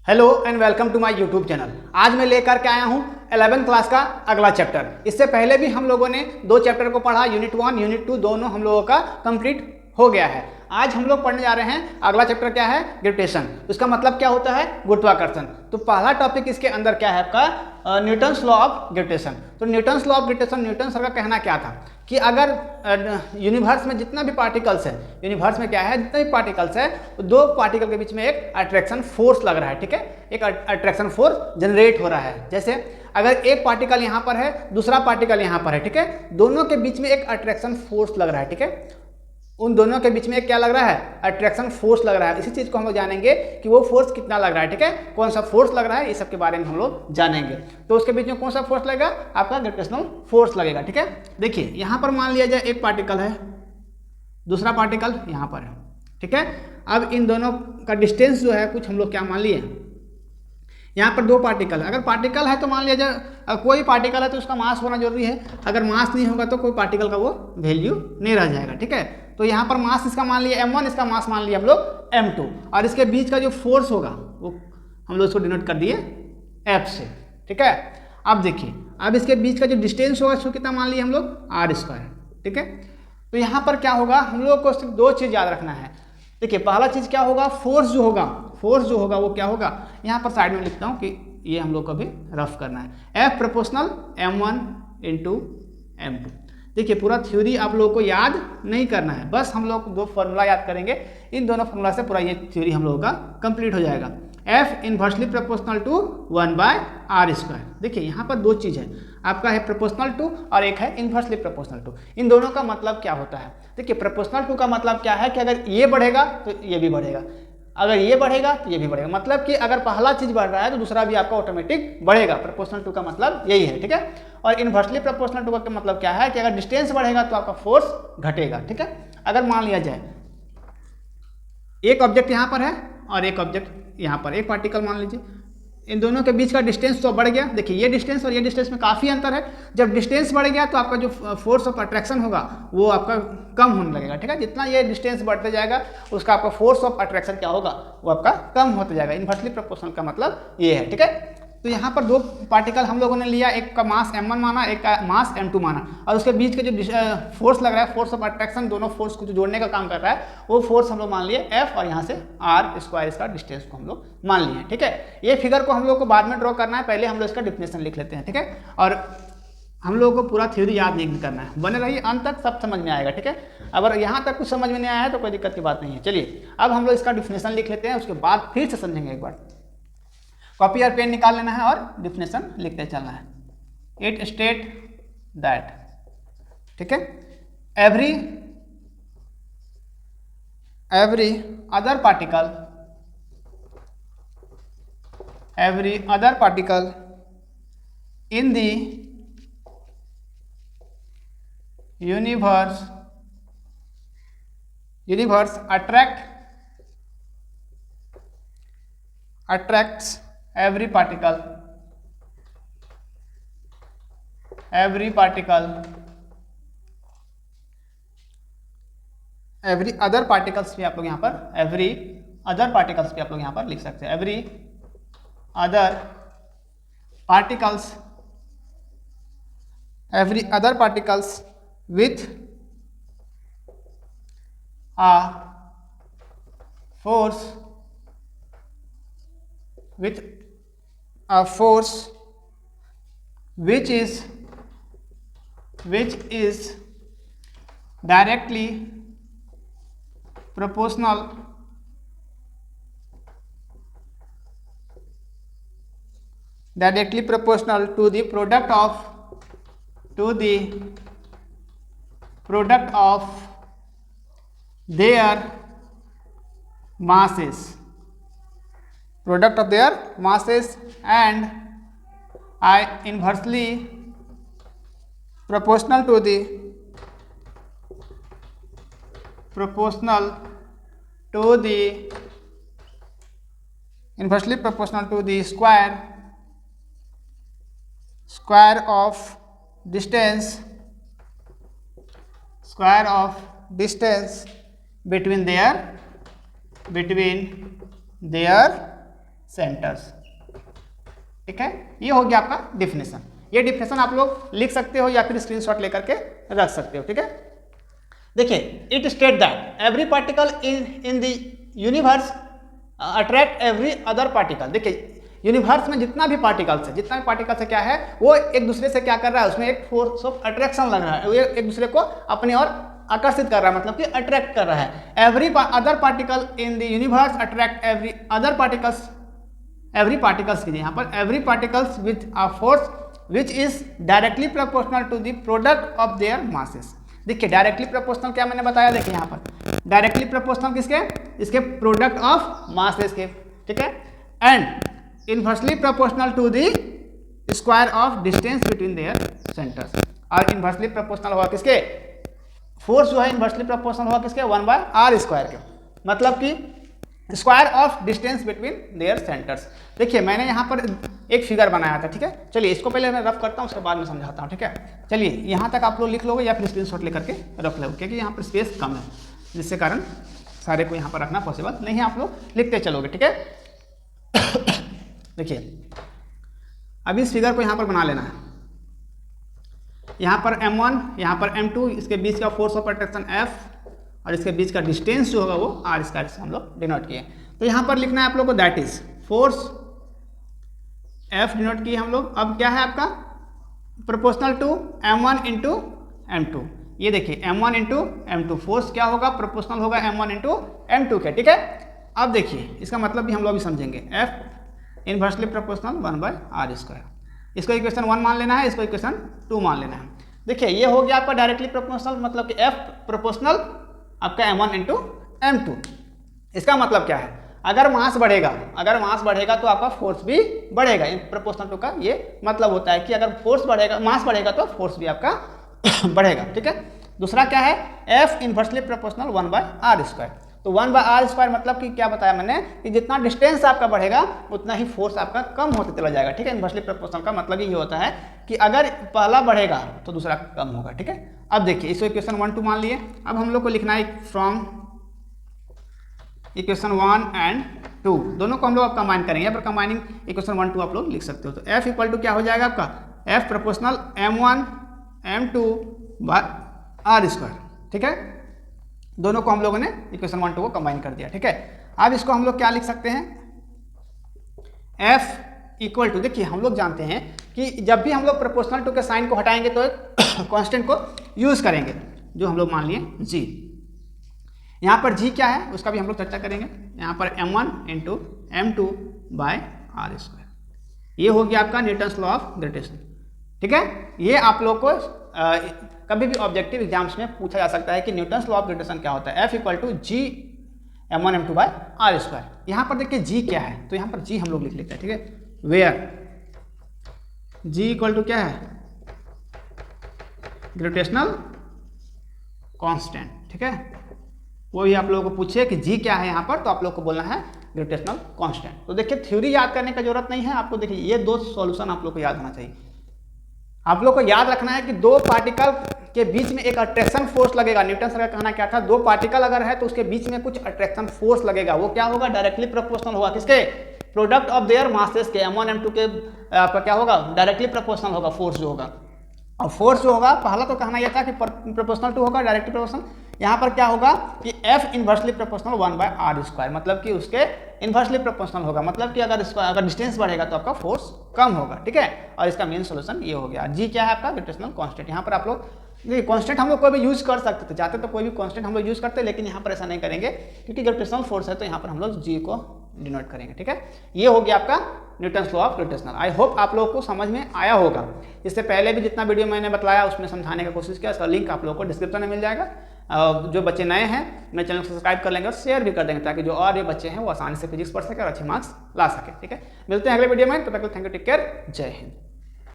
Hello and welcome to my YouTube channel. आज मैं लेकर के आया हूँ 11th क्लास का अगला चैप्टर। इससे पहले भी हम लोगों ने दो चैप्टर को पढ़ा, यूनिट 1 यूनिट 2 दोनों हम लोगों का कंप्लीट हो गया है। आज हम लोग पढ़ने जा रहे हैं अगला चैप्टर क्या है, ग्रेविटेशन। उसका मतलब क्या होता है, गुरुत्वाकर्षण। तो पहला टॉपिक इसके अंदर क्या है आपका, न्यूटन्स लॉ ऑफ ग्रेविटेशन। तो Newton's law of gravitation, Newton sir का कहना क्या था कि अगर यूनिवर्स में जितना भी पार्टिकल्स है, यूनिवर्स में क्या है जितने भी पार्टिकल्स है, तो दो पार्टिकल के बीच में एक अट्रैक्शन फोर्स लग रहा है, ठीक है, एक अट्रैक्शन फोर्स जनरेट हो रहा है। जैसे अगर एक पार्टिकल यहाँ पर है, दूसरा पार्टिकल यहाँ पर है, ठीक है, दोनों के बीच में एक अट्रैक्शन फोर्स लग रहा है, ठीक है, उन दोनों के बीच में एक क्या लग रहा है, अट्रैक्शन फोर्स लग रहा है। इसी चीज को हम लोग जानेंगे कि वो फोर्स कितना लग रहा है, ठीक है, कौन सा फोर्स लग रहा है, इस सब के बारे में हम लोग जानेंगे। तो उसके बीच में कौन सा फोर्स लगेगा, आपका ग्रेविटेशनल फोर्स लगेगा, ठीक है। देखिए यहाँ पर मान लिया जाए एक पार्टिकल है, दूसरा पार्टिकल यहाँ पर है, ठीक है। अब इन दोनों का डिस्टेंस जो है कुछ हम लोग क्या मान लिए, यहाँ पर दो पार्टिकल, अगर पार्टिकल है तो मान लिया जाए कोई पार्टिकल है तो उसका मास होना जरूरी है। अगर मास नहीं होगा तो कोई पार्टिकल का वो वैल्यू नहीं रह जाएगा, ठीक है। तो यहाँ पर मास इसका मान लिया m1, इसका मास मान लिया हम लोग m2, और इसके बीच का जो फोर्स होगा वो हम लोग इसको डिनोट कर दिए F से, ठीक है। अब देखिए, अब इसके बीच का जो डिस्टेंस होगा इसको कितना मान लिया हम लोग r², ठीक है। तो यहाँ पर क्या होगा, हम लोग को सिर्फ दो चीज़ याद रखना है। देखिए पहला चीज़ क्या होगा, फोर्स जो होगा वो क्या होगा, यहाँ पर साइड में लिखता हूँ कि ये हम लोग को भी रफ करना है, F proportional m1 into m2। देखिए पूरा थ्योरी आप लोगों को याद नहीं करना है, बस हम लोग दो फॉर्मूला याद करेंगे, इन दोनों फॉर्मूला से पूरा ये थ्योरी हम लोगों का कंप्लीट हो जाएगा। F inversely proportional to 1/r²। देखिए यहाँ पर दो चीज़ है, आपका है प्रोपोर्शनल टू और एक है इनवर्सली प्रोपोर्शनल टू। इन दोनों का मतलब क्या होता है, देखिए प्रोपोर्शनल टू का मतलब क्या है कि अगर ये बढ़ेगा तो ये भी बढ़ेगा, अगर ये बढ़ेगा तो ये भी बढ़ेगा। मतलब कि अगर पहला चीज बढ़ रहा है तो दूसरा भी आपका ऑटोमेटिक बढ़ेगा। प्रोपोर्शनल टू का मतलब यही है, ठीक है। और इनवर्सली प्रोपोर्शनल टू का मतलब क्या है कि अगर डिस्टेंस बढ़ेगा तो आपका फोर्स घटेगा, ठीक है। अगर मान लिया जाए एक ऑब्जेक्ट यहाँ पर है और एक ऑब्जेक्ट यहाँ पर, एक पार्टिकल मान लीजिए, इन दोनों के बीच का डिस्टेंस तो बढ़ गया। देखिए ये डिस्टेंस और ये डिस्टेंस में काफ़ी अंतर है। जब डिस्टेंस बढ़ गया तो आपका जो फोर्स ऑफ अट्रैक्शन होगा वो आपका कम होने लगेगा, ठीक है। जितना ये डिस्टेंस बढ़ते जाएगा उसका आपका फोर्स ऑफ अट्रैक्शन क्या होगा, वो आपका कम होते जाएगा। इनवर्सली प्रोपोर्शनल का मतलब ये है, ठीक है। तो यहाँ पर दो पार्टिकल हम लोगों ने लिया, एक का मास m1 माना, एक का मास m2 माना, और उसके बीच का जो फोर्स लग रहा है, फोर्स ऑफ अट्रैक्शन, दोनों फोर्स को जो जोड़ने का काम कर रहा है वो फोर्स हम लोग मान लिए F, और यहाँ से r² इसका डिस्टेंस को हम लोग मान लिए, ठीक है। ये फिगर को हम लोग को बाद में ड्रॉ करना है, पहले हम लोग इसका डिफिनेशन लिख लेते हैं, ठीक है। और हम लोगों को पूरा थ्योरी याद नहीं करना है, बने रहिए अंत तक, सब समझ में आएगा, ठीक है। अगर यहाँ तक कुछ समझ में नहीं आया है तो कोई दिक्कत की बात नहीं है। चलिए अब हम लोग इसका डिफिनेशन लिख लेते हैं, उसके बाद फिर से समझेंगे एक बार। कॉपी और पेन निकाल लेना है और डिफिनेशन लिखते चलना है। इट स्टेट दैट, ठीक है, every other particle in the universe attracts every other particles भी आप लोग यहाँ पर every other particles भी आप लोग यहाँ पर लिख सकते हैं, every other particles with a force which is directly proportional to the product of their masses, and I inversely proportional to the square of distance between their centres. ठीक है, ये हो गया आपका डिफिनेशन। ये डिफिनेशन आप लोग लिख सकते हो या फिर स्क्रीनशॉट लेकर के रख सकते हो। ठीक है, देखिए, it state that every particle in the universe attract every other particle. देखिए, यूनिवर्स में जितना भी पार्टिकल्स है क्या है, वो एक दूसरे से क्या कर रहा है, उसमें एक फोर्स ऑफ अट्रैक्शन लग रहा है, वो एक दूसरे को अपनी ओर आकर्षित कर रहा है, मतलब कि अट्रैक्ट कर रहा है। Every other particle in the universe attract every other particles, every particles कीजिए यहाँ पर, every particles with a force which is directly proportional to the product of their masses. देखिए, डायरेक्टली प्रोपोर्शनल क्या मैंने बताया, देखिए यहाँ पर डायरेक्टली प्रोपोर्शनल किसके, इसके प्रोडक्ट ऑफ मासेस के। ठीक है, and inversely proportional to the square of distance between their centres. और इनवर्सली प्रोपोर्शनल हुआ किसके, फोर्स जो है इनवर्सली प्रोपोर्शनल हुआ किसके, 1/r स्क्वायर के, मतलब कि square of distance between their centres. देखिए, मैंने यहाँ पर एक फिगर बनाया था। ठीक है, चलिए इसको पहले मैं रफ करता हूँ, उसके बाद में समझाता हूँ। ठीक है, चलिए यहाँ तक आप लोग लिख लोगे या फिर स्क्रीनशॉट लेकर के रख लोगे, क्योंकि यहाँ पर स्पेस कम है, जिसके कारण सारे को यहाँ पर रखना पॉसिबल नहीं है। आप लोग लिखते चलोगे। ठीक है, देखिए, अभी इस फिगर को यहाँ पर बना लेना है। यहाँ पर m1, यहाँ पर m2, इसके बीच का फोर्स ऑफ अट्रैक्शन F और इसके बीच का डिस्टेंस जो होगा वो r स्क्वायर से हम लोग डिनोट किए। तो यहाँ पर लिखना है आप लोग को, that is force F denote किए हम लोग। अब क्या है आपका, proportional to m1 into m2। ये देखिए, m1 इंटू m2, फोर्स क्या होगा, प्रोपोर्शनल होगा m1 इंटू m2 के। ठीक है, अब देखिए इसका मतलब भी हम लोग भी समझेंगे, F inversely proportional 1/r square. इसको इक्वेशन 1 मान लेना है, इसको इक्वेशन 2 मान लेना है। देखिए, ये हो गया आपका डायरेक्टली प्रोपोर्शनल, मतलब कि F प्रोपोर्शनल आपका m1 इंटू m2। इसका मतलब क्या है, अगर मास बढ़ेगा तो आपका फोर्स भी बढ़ेगा। इन प्रोपोर्शनल टू का ये मतलब होता है कि अगर फोर्स बढ़ेगा, मास बढ़ेगा तो फोर्स भी आपका बढ़ेगा। ठीक है, दूसरा क्या है, F inversely proportional 1/r square. तो 1/r स्क्वायर मतलब कि क्या बताया मैंने, कि जितना डिस्टेंस आपका बढ़ेगा उतना ही फोर्स आपका कम होते चला जाएगा। ठीक है, इनवर्सली प्रोपोर्शनल का मतलब ये होता है कि अगर पहला बढ़ेगा तो दूसरा कम होगा। ठीक है, अब देखिए, इसको इक्वेशन 1 2 मान लिए। अब हम लोग को लिखना है फ्रॉम इक्वेशन 1 एंड 2, दोनों को हम लोग कंबाइन करेंगे। यहाँ पर कंबाइनिंग इक्वेशन 1 2 आप लोग लिख सकते हो। तो F इक्वल टू क्या हो जाएगा आपका, F proportional m1 m2/r square. ठीक है, दोनों को हम लोगों ने इक्वेशन 1 2 को कंबाइन कर दिया। ठीक है, अब इसको हम लोग क्या लिख सकते हैं, F इक्वल टू, देखिए हम लोग जानते हैं कि जब भी हम लोग प्रोपोर्शनल टू के साइन को हटाएंगे तो एक कांस्टेंट को यूज करेंगे, जो हम लोग मान लिए G। यहाँ पर G क्या है उसका भी हम लोग चर्चा करेंगे। यहाँ पर m1 इंटू m2/r स्क्वायर, ये हो गया आपका न्यूटन्स लॉ ऑफ ग्रेविटेशन। ठीक है, ये आप लोग को कभी भी ऑब्जेक्टिव एग्जाम्स में पूछा जा सकता है कि न्यूटन्स लॉ ऑफ ग्रेविटेशन क्या होता है। F equal to G m1 m2/r square. यहाँ पर देखिए G क्या है, तो यहाँ पर G हम लोग लिख लेते हैं। ठीक है, वेयर G इक्वल टू क्या है, ग्रेविटेशनल कांस्टेंट। ठीक है, वो भी आप लोगों को पूछे कि G क्या है यहाँ पर, तो आप लोग को बोलना है ग्रेविटेशनल कांस्टेंट। तो देखिए, थ्योरी याद करने का जरूरत नहीं है आपको। देखिए, ये दो सॉल्यूशन आप लोग को याद होना चाहिए। आप लोग को याद रखना है कि दो पार्टिकल के बीच में एक अट्रैक्शन फोर्स लगेगा। न्यूटन सर का कहना क्या था, दो पार्टिकल अगर है तो उसके बीच में कुछ अट्रैक्शन फोर्स लगेगा। वो क्या होगा, डायरेक्टली प्रोपोर्शनल होगा किसके, प्रोडक्ट ऑफ देयर मासेस के। m1 m2 के आपका क्या होगा, डायरेक्टली प्रोपोर्शनल होगा फोर्स जो होगा। और फोर्स जो होगा, पहला तो कहना यह था कि प्रोपोर्शनल टू होगा, डायरेक्टली प्रोपोर्शनल। यहाँ पर क्या होगा कि F inversely proportional 1/r square, मतलब कि उसके इनवर्सली प्रोपोर्शनल होगा, मतलब कि अगर डिस्टेंस बढ़ेगा तो आपका फोर्स कम होगा। ठीक है, और इसका मेन सोल्यूशन ये हो गया। G क्या है आपका, ग्रेविटेशनल कांस्टेंट। यहाँ पर आप लोग देखिए, कांस्टेंट हम लोग कोई भी यूज कर सकते थे, चाहते तो कोई भी कांस्टेंट हम लोग यूज करते, लेकिन यहाँ पर ऐसा नहीं करेंगे क्योंकि ग्रेविटेशनल फोर्स है, तो यहाँ पर हम लोग G को डिनोट करेंगे। ठीक है, ये हो गया आपका Newton's law of gravitational. I hope आप लोगों को समझ में आया होगा। इससे पहले भी जितना वीडियो मैंने बताया उसमें समझाने की कोशिश किया, इसका लिंक आप लोगों को डिस्क्रिप्शन में मिल जाएगा। जो बच्चे नए हैं मेरे चैनल को सब्सक्राइब कर लेंगे और शेयर भी कर देंगे, ताकि जो और ये बच्चे हैं वो आसानी से फिजिक्स पढ़ सके और अच्छे मार्क्स ला सके। ठीक है, मिलते हैं अगले वीडियो में, तो तक थैंक यू, टेक केयर, जय हिंद।